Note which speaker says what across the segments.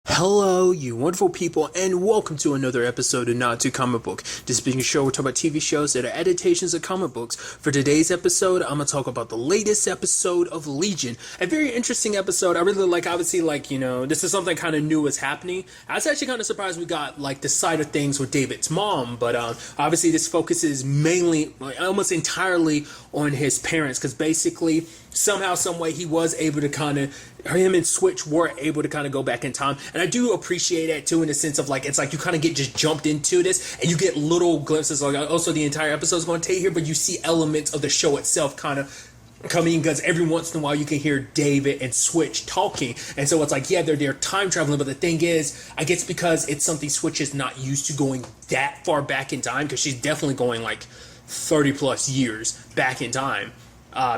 Speaker 1: Hello, you wonderful people, and welcome to another episode of Not to Comic Book. This being a show, we're talking about TV shows that are adaptations of comic books. For today's episode, I'm going to talk about the latest episode of Legion. A very interesting episode. I really like, obviously, this is something kind of new is happening. I was actually kind of surprised we got, the side of things with David's mom, but obviously this focuses mainly, almost entirely on his parents, because basically, somehow, some way, he was able to him and Switch were able to kind of go back in time. And I do appreciate that too, in the sense of it's like you kind of get just jumped into this and you get little glimpses. Also the entire episode is going to take here, but you see elements of the show itself kind of coming in, because every once in a while you can hear David and Switch talking. And so it's like, yeah, they're time traveling, but the thing is, I guess because it's something Switch is not used to going that far back in time, because she's definitely going 30 plus years back in time.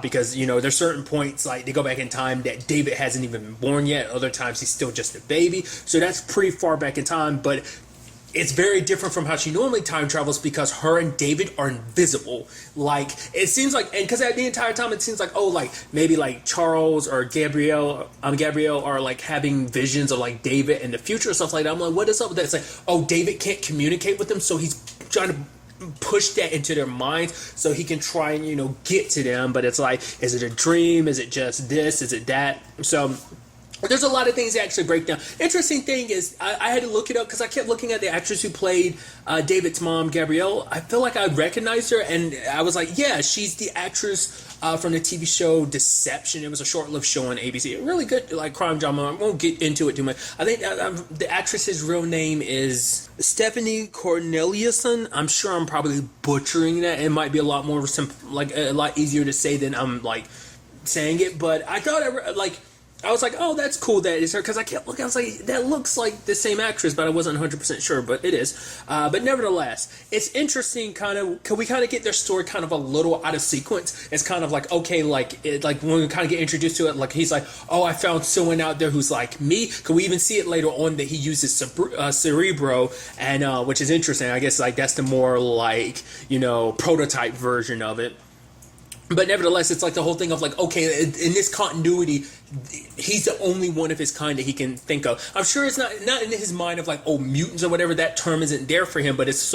Speaker 1: Because, there's certain points, they go back in time that David hasn't even been born yet. Other times he's still just a baby. So that's pretty far back in time. But it's very different from how she normally time travels, because her and David are invisible. It seems like, and because the entire time it seems maybe Charles or Gabrielle are having visions of David in the future or stuff like that. I'm like, what is up with that? It's David can't communicate with them, so he's trying to push that into their minds so he can try and get to them. But it's is it a dream? Is it just this? Is it that? So there's a lot of things that actually break down. Interesting thing is, I had to look it up because I kept looking at the actress who played David's mom, Gabrielle. I feel like I recognized her, and I was like, yeah, she's the actress from the TV show Deception. It was a short-lived show on ABC. Really good, crime drama. I won't get into it too much. I think the actress's real name is Stephanie Corneliuson. I'm sure I'm probably butchering that. It might be a lot more a lot easier to say than I'm saying it. But I thought I was like, oh, that's cool that it's her, because I kept looking, I was like, that looks like the same actress, but I wasn't 100% sure, but it is. But nevertheless, it's interesting, can we kind of get their story kind of a little out of sequence? It's kind of okay, when we kind of get introduced to it, he's like, oh, I found someone out there who's like me. Can we even see it later on that he uses Cerebro, and which is interesting. I guess that's the more prototype version of it. But nevertheless, it's the whole thing of okay, in this continuity, he's the only one of his kind that he can think of. I'm sure it's not in his mind of mutants or whatever. That term isn't there for him, but it's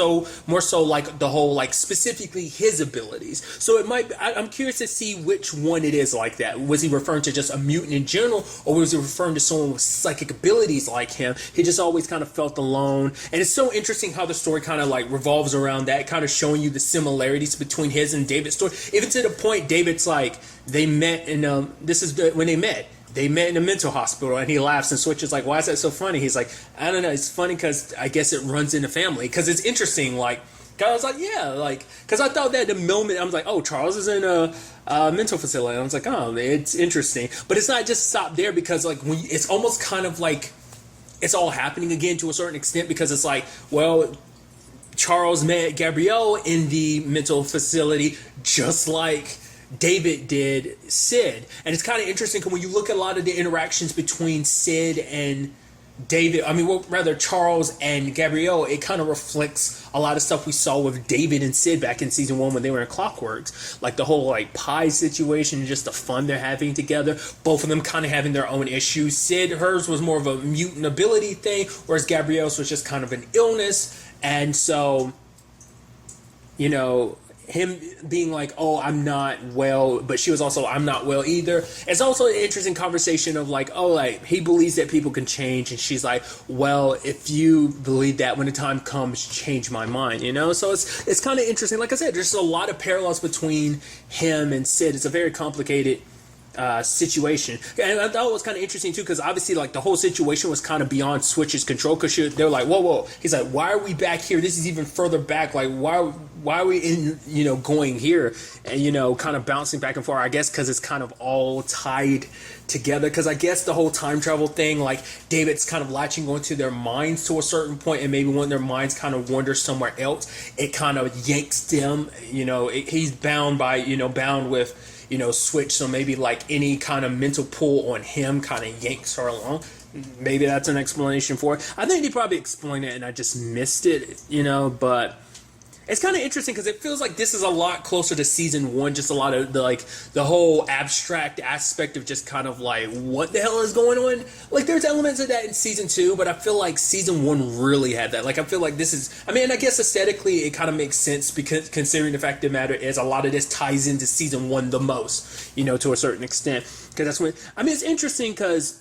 Speaker 1: more so the whole specifically his abilities. So it might. I'm curious to see which one it is like that. Was he referring to just a mutant in general, or was he referring to someone with psychic abilities like him? He just always kind of felt alone, and it's so interesting how the story kind of revolves around that, kind of showing you the similarities between his and David's story, even to the point David's they met in this is when they met. They met in a mental hospital, and he laughs, and Switch is like, why is that so funny? He's like, I don't know, it's funny because I guess it runs in the family. Because it's interesting, I was like, yeah, because I thought that the moment, I was like, oh, Charles is in a mental facility. And I was like, oh, it's interesting. But it's not just stopped there, because when it's almost kind of it's all happening again to a certain extent, because it's well, Charles met Gabrielle in the mental facility just like David did Sid. And it's kind of interesting when you look at a lot of the interactions between Sid and David, rather Charles and Gabrielle, it kind of reflects a lot of stuff we saw with David and Sid back in season 1 when they were in Clockworks. The whole pie situation and just the fun they're having together. Both of them kind of having their own issues. Sid, hers was more of a mutant ability thing, whereas Gabrielle's was just kind of an illness. And so, him being oh, I'm not well, but she was also, I'm not well either. It's also an interesting conversation of he believes that people can change, and she's like, well, if you believe that, when the time comes, change my mind, So it's kind of interesting. Like I said, there's a lot of parallels between him and Sid. It's a very complicated situation, and I thought it was kind of interesting too, because obviously the whole situation was kind of beyond Switch's control, because they were like, whoa, he's like, why are we back here? This is even further back. Why are we in going here? And kind of bouncing back and forth, I guess because it's kind of all tied together, because I guess the whole time travel thing, David's kind of latching onto their minds to a certain point, and maybe when their minds kind of wander somewhere else, it kind of yanks them, he's bound with Switch, so maybe any kind of mental pull on him kind of yanks her along. Maybe that's an explanation for it. I think they probably explained it and I just missed it, but It's kind of interesting because it feels like this is a lot closer to season one. Just a lot of the whole abstract aspect of just kind of like what the hell is going on. Like there's elements of that in season two, but I feel like season one really had that. Like I feel like this is. I mean, I guess aesthetically it kind of makes sense because considering the fact of the matter is a lot of this ties into season one the most. To a certain extent, because that's when. I mean, it's interesting because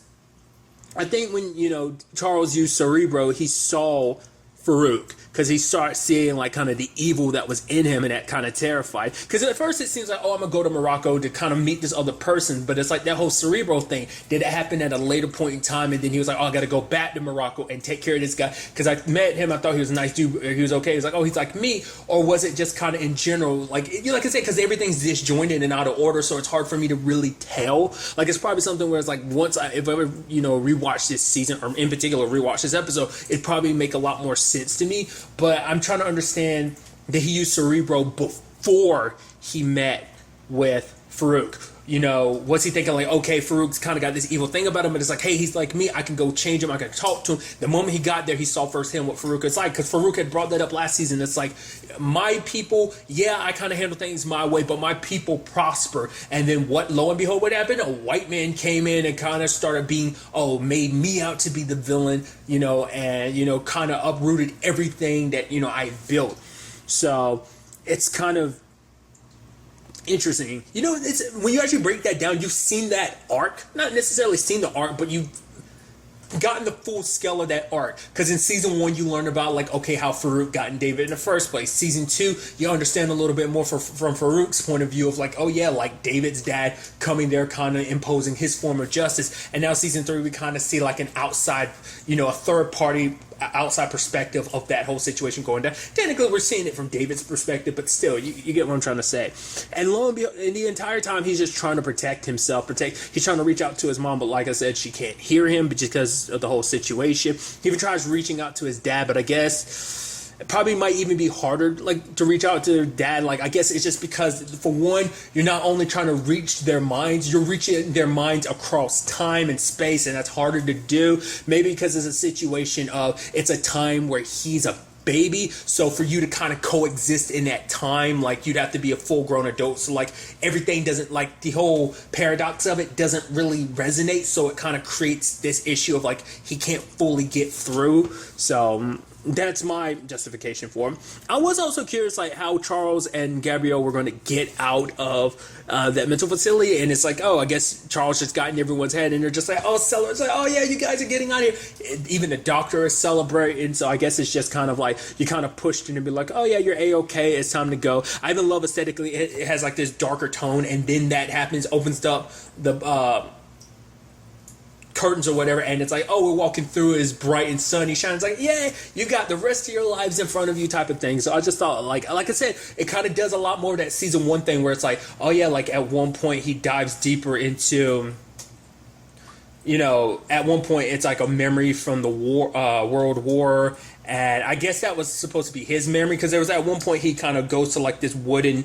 Speaker 1: I think when Charles used Cerebro, he saw Farouk because he starts seeing like kind of the evil that was in him, and that kind of terrified. Because at first it seems like, oh, I'm gonna go to Morocco to kind of meet this other person, but it's like that whole Cerebro thing. Did it happen at a later point in time, and then he was like, oh, I got to go back to Morocco and take care of this guy because I met him, I thought he was a nice dude, he was okay. He's like, oh, he's like me, or was it just kind of in general, like I said, because everything's disjointed and out of order, so it's hard for me to really tell. Like it's probably something where it's like if I ever rewatch this season, or in particular rewatch this episode, it'd probably make a lot more sense to me. But I'm trying to understand that he used Cerebro before he met with Farouk. What's he thinking? Like, okay, Farouk's kind of got this evil thing about him, but it's like, hey, he's like me. I can go change him. I can talk to him. The moment he got there, he saw firsthand what Farouk is like, because Farouk had brought that up last season. It's like, my people, yeah, I kind of handle things my way, but my people prosper. And then lo and behold, what happened? A white man came in and kind of started made me out to be the villain, and, kind of uprooted everything that, I built. So it's kind of interesting. It's when you actually break that down, you've seen that arc. Not necessarily seen the arc, but you've gotten the full scale of that arc. Because in season one, you learn about like, okay, how Farouk got in David in the first place. Season two, you understand a little bit more from Farouk's point of view of like, oh yeah, like David's dad coming there, kind of imposing his form of justice. And now season three, we kind of see like an outside, a third party outside perspective of that whole situation going down. Technically, we're seeing it from David's perspective, but still, you get what I'm trying to say. And lo and behold, the entire time, he's just trying to protect himself. He's trying to reach out to his mom, but like I said, she can't hear him because of the whole situation. He even tries reaching out to his dad, but I guess it probably might even be harder like to reach out to their dad. Like I guess it's just because, for one, you're not only trying to reach their minds, you're reaching their minds across time and space, and that's harder to do. Maybe because it's a situation of it's a time where he's a baby, so for you to kind of coexist in that time, like you'd have to be a full-grown adult, so like everything doesn't, like the whole paradox of it doesn't really resonate, so it kind of creates this issue of like he can't fully get through. So that's my justification for him. I was also curious like how Charles and Gabrielle were going to get out of that mental facility, and it's like, oh, I guess Charles just got in everyone's head, and they're just like, oh, it's like, oh yeah, you guys are getting out of here. Even the doctor is celebrating, so I guess it's just kind of like you kind of pushed in and be like, oh yeah, you're A-okay, it's time to go. I even love aesthetically, it has like this darker tone, and then that happens, opens up the curtains or whatever, and it's like, oh, we're walking through, it's bright and sunny, shines, like, yeah, you got the rest of your lives in front of you type of thing. So I just thought, like I said, it kind of does a lot more of that season one thing where it's like, oh yeah, like at one point he dives deeper into, at one point it's like a memory from the World War, and I guess that was supposed to be his memory, because there was at one point he kind of goes to like this wooden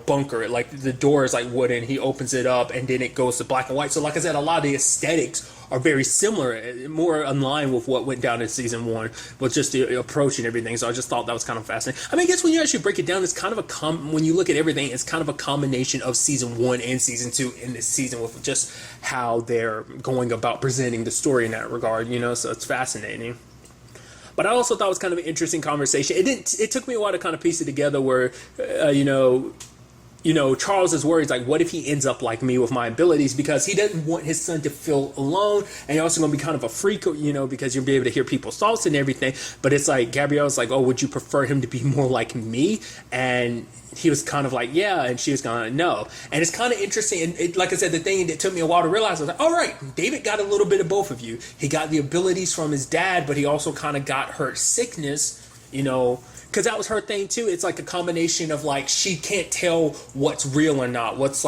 Speaker 1: bunker, like the door is like wooden, he opens it up and then it goes to black and white. So like I said, a lot of the aesthetics are very similar, more in line with what went down in season one, but just the approach and everything. So I just thought that was kind of fascinating. I mean, I guess when you actually break it down, it's kind of when you look at everything, it's kind of a combination of season one and season two in this season, with just how they're going about presenting the story in that regard, so it's fascinating. But I also thought it was kind of an interesting conversation. It took me a while to kind of piece it together where, Charles is worried, like, what if he ends up like me with my abilities? Because he doesn't want his son to feel alone. And you're also going to be kind of a freak, because you'll be able to hear people's thoughts and everything. But it's like, Gabrielle's like, oh, would you prefer him to be more like me? And he was kind of like, yeah. And she was kind of, no. And it's kind of interesting. And like I said, the thing that took me a while to realize was like, all right, David got a little bit of both of you. He got the abilities from his dad, but he also kind of got her sickness, because that was her thing too. It's like a combination of like, she can't tell what's real or not, what's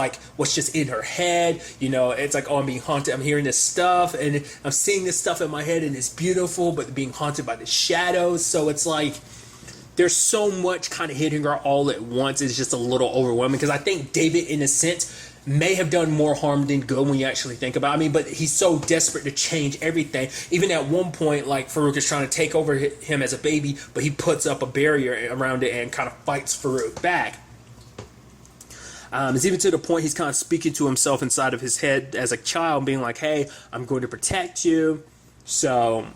Speaker 1: just in her head. It's like, oh, I'm being haunted, I'm hearing this stuff and I'm seeing this stuff in my head and it's beautiful, but being haunted by the shadows. So it's like there's so much kind of hitting her all at once. It's just a little overwhelming, because I think David, in a sense, may have done more harm than good when you actually think about it. I mean, but he's so desperate to change everything. Even at one point, like, Farouk is trying to take over him as a baby, but he puts up a barrier around it and kind of fights Farouk back. It's even to the point he's kind of speaking to himself inside of his head as a child, being like, hey, I'm going to protect you. So...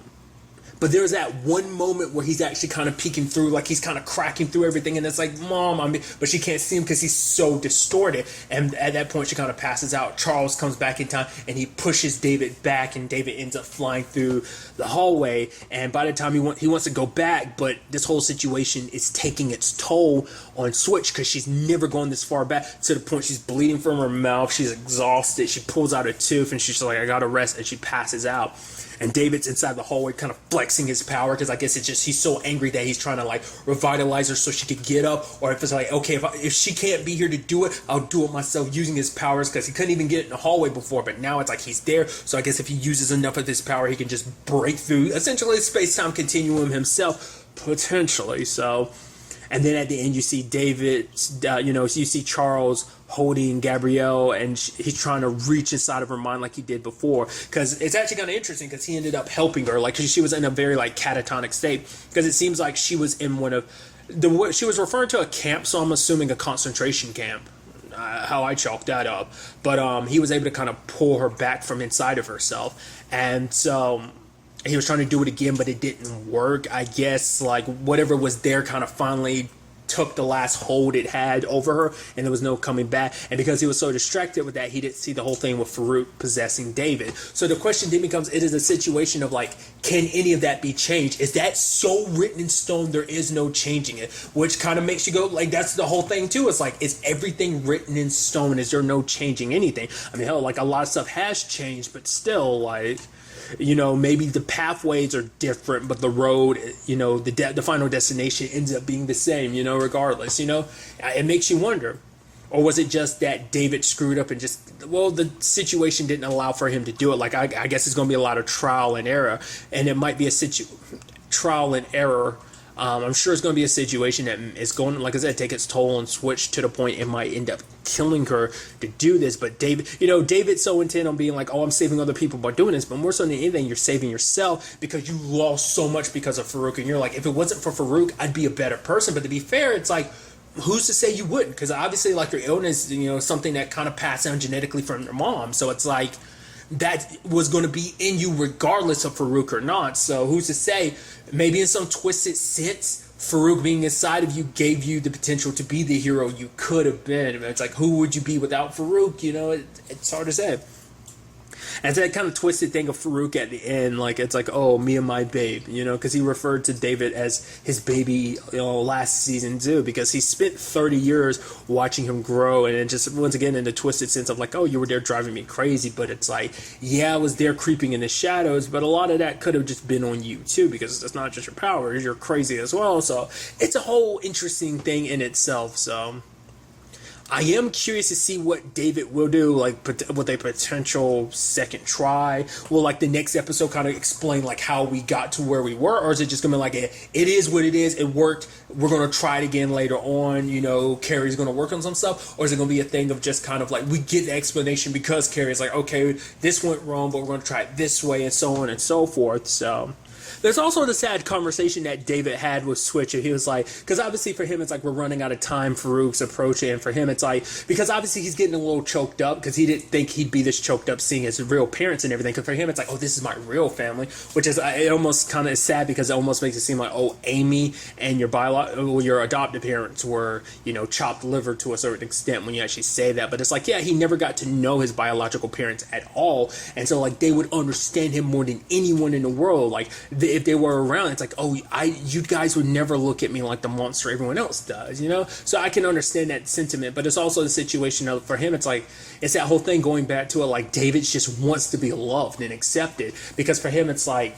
Speaker 1: But there's that one moment where he's actually kind of peeking through, like he's kind of cracking through everything, and it's like, Mom, but she can't see him because he's so distorted. And at that point, she kind of passes out. Charles comes back in time, and he pushes David back, and David ends up flying through the hallway. And by the time he wants to go back, but this whole situation is taking its toll on Switch because she's never gone this far back, to the point she's bleeding from her mouth. She's exhausted. She pulls out a tooth, and she's like, I gotta rest, and she passes out. And David's inside the hallway kind of flexing his power because I guess it's just he's so angry that he's trying to like revitalize her so she could get up. Or if it's like, okay, if she can't be here to do it, I'll do it myself using his powers, because he couldn't even get in the hallway before. But now it's like he's there. So I guess if he uses enough of his power, he can just break through essentially the space-time continuum himself, potentially. So... And then at the end, you see David, you see Charles holding Gabrielle, and he's trying to reach inside of her mind like he did before. Because it's actually kind of interesting, because he ended up helping her. Like, she was in a very, like, catatonic state. Because it seems like she was in she was referring to a camp, so I'm assuming a concentration camp. How I chalked that up. But he was able to kind of pull her back from inside of herself. And so... he was trying to do it again, but it didn't work. I guess, like, whatever was there kind of finally took the last hold it had over her, and there was no coming back. And because he was so distracted with that, he didn't see the whole thing with Farouk possessing David. So the question then becomes, it is a situation of, like, can any of that be changed? Is that so written in stone there is no changing it? Which kind of makes you go, like, that's the whole thing, too. It's like, is everything written in stone? Is there no changing anything? I mean, hell, like, a lot of stuff has changed, but still, like... maybe the pathways are different, but the road, the final destination ends up being the same, regardless, It makes you wonder. Or was it just that David screwed up and the situation didn't allow for him to do it? Like, I guess it's going to be a lot of trial and error, and it might be a trial and error. I'm sure it's going to be a situation that is going, like I said, take its toll on Switch to the point it might end up killing her to do this. But David's so intent on being like, oh, I'm saving other people by doing this. But more so than anything, you're saving yourself because you lost so much because of Farouk. And you're like, if it wasn't for Farouk, I'd be a better person. But to be fair, it's like, who's to say you wouldn't? Because obviously, like, your illness, something that kind of passed down genetically from your mom. So it's like, that was going to be in you regardless of Farouk or not. So who's to say, maybe in some twisted sense, Farouk being inside of you gave you the potential to be the hero you could have been. It's like, who would you be without Farouk? It's hard to say. And that kind of twisted thing of Farouk at the end, like, it's like, oh, me and my babe, because he referred to David as his baby, last season too, because he spent 30 years watching him grow, and it just, once again, in the twisted sense of like, oh, you were there driving me crazy, but it's like, yeah, I was there creeping in the shadows, but a lot of that could have just been on you too, because it's not just your powers, you're crazy as well, so it's a whole interesting thing in itself, so... I am curious to see what David will do, like, with a potential second try. Will, like, the next episode kind of explain, like, how we got to where we were? Or is it just going to be like, it is what it is, it worked, we're going to try it again later on, Carrie's going to work on some stuff? Or is it going to be a thing of just kind of, like, we get the explanation because Carrie's like, okay, this went wrong, but we're going to try it this way, and so on and so forth, so... There's also the sad conversation that David had with Switch, and he was like, because obviously for him it's like we're running out of time, Farouk's approaching, and for him it's like, because obviously he's getting a little choked up, because he didn't think he'd be this choked up seeing his real parents and everything, because for him it's like, oh, this is my real family, which is, it almost kind of is sad, because it almost makes it seem like, oh, Amy and your adoptive parents were, chopped liver to a certain extent when you actually say that, but it's like, yeah, he never got to know his biological parents at all, and so like they would understand him more than anyone in the world, like, if they were around, it's like, oh, you guys would never look at me like the monster everyone else does, So I can understand that sentiment, but it's also the situation of, for him, it's like, it's that whole thing going back to it, like, David just wants to be loved and accepted, because for him, it's like,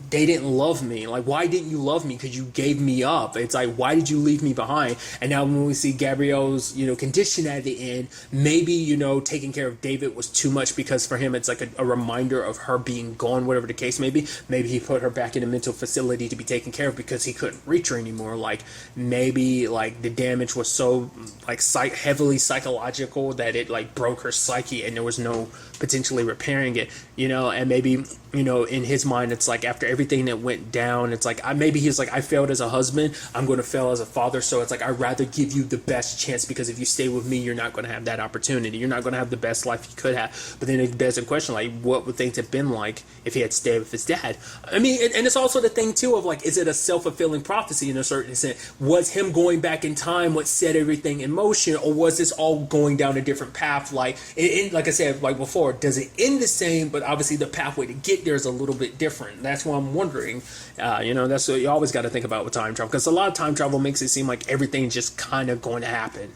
Speaker 1: they didn't love me. Like, why didn't you love me? Because you gave me up. It's like, why did you leave me behind? And now when we see Gabrielle's, condition at the end, maybe, taking care of David was too much, because for him, it's like a reminder of her being gone, whatever the case may be. Maybe he put her back in a mental facility to be taken care of because he couldn't reach her anymore. Like, maybe, like, the damage was so, like, heavily psychological that it, like, broke her psyche and there was no potentially repairing it, and maybe, in his mind, it's like, after everything that went down, it's like, maybe he's like, I failed as a husband, I'm going to fail as a father, so it's like, I'd rather give you the best chance, because if you stay with me, you're not going to have that opportunity, you're not going to have the best life you could have. But then it begs the question, like, what would things have been like if he had stayed with his dad? I mean, and it's also the thing too of like, is it a self-fulfilling prophecy in a certain extent? Was him going back in time what set everything in motion, or was this all going down a different path? Like, like I said, like before, does it end the same, but obviously the pathway to get there is a little bit different? That's why I'm wondering. That's what you always got to think about with time travel, because a lot of time travel makes it seem like everything's just kind of going to happen.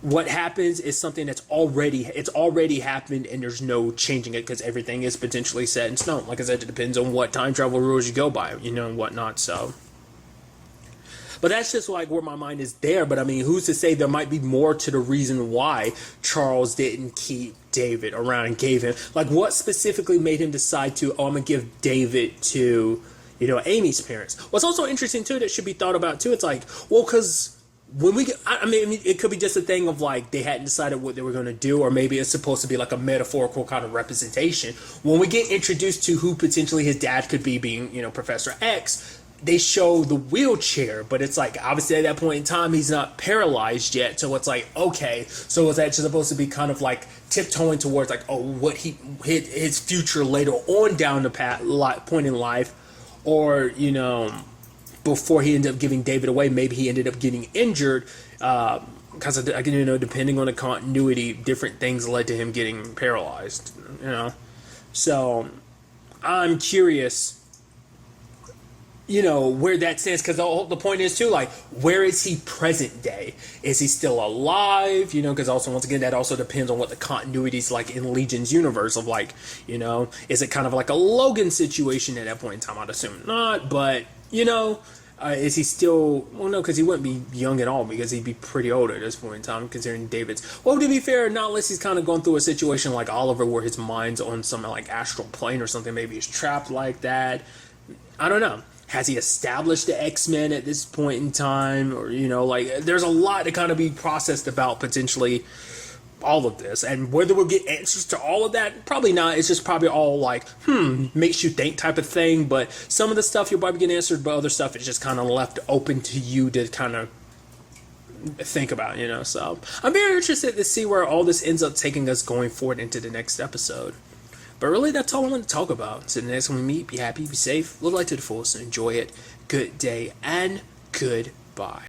Speaker 1: What happens is something it's already happened, and there's no changing it, because everything is potentially set in stone. Like I said, it depends on what time travel rules you go by, and whatnot. So, but that's just like where my mind is there. But I mean, who's to say there might be more to the reason why Charles didn't keep David around and gave him, like, what specifically made him decide to, I'm gonna give David to, Amy's parents? What's also interesting too, that should be thought about too, it's like, well, because when we get, I mean, it could be just a thing of like, they hadn't decided what they were going to do, or maybe it's supposed to be like a metaphorical kind of representation. When we get introduced to who potentially his dad could be, being, Professor X, they show the wheelchair, but it's like, obviously at that point in time, he's not paralyzed yet. So it's like, okay, so is that just supposed to be kind of like tiptoeing towards like, oh, what his future later on down the point in life, or, before he ended up giving David away, maybe he ended up getting injured, because depending on the continuity, different things led to him getting paralyzed. So I'm curious, where that stands, because the point is too, like, where is he present day? Is he still alive? Because also, once again, that also depends on what the continuity is like in Legion's universe of like, is it kind of like a Logan situation at that point in time? I'd assume not, but is he still, well, no, because he wouldn't be young at all, because he'd be pretty old at this point in time, considering David's, well, to be fair, not unless he's kind of going through a situation like Oliver, where his mind's on some like astral plane or something, maybe he's trapped like that. I don't know. Has he established the X-Men at this point in time? Or, like, there's a lot to kind of be processed about potentially all of this. And whether we'll get answers to all of that, probably not. It's just probably all like, makes you think type of thing. But some of the stuff you'll probably get answered, but other stuff is just kind of left open to you to kind of think about, So I'm very interested to see where all this ends up taking us going forward into the next episode. But really, that's all I want to talk about. So the next time we meet, be happy, be safe, live life to the fullest, and enjoy it. Good day, and goodbye.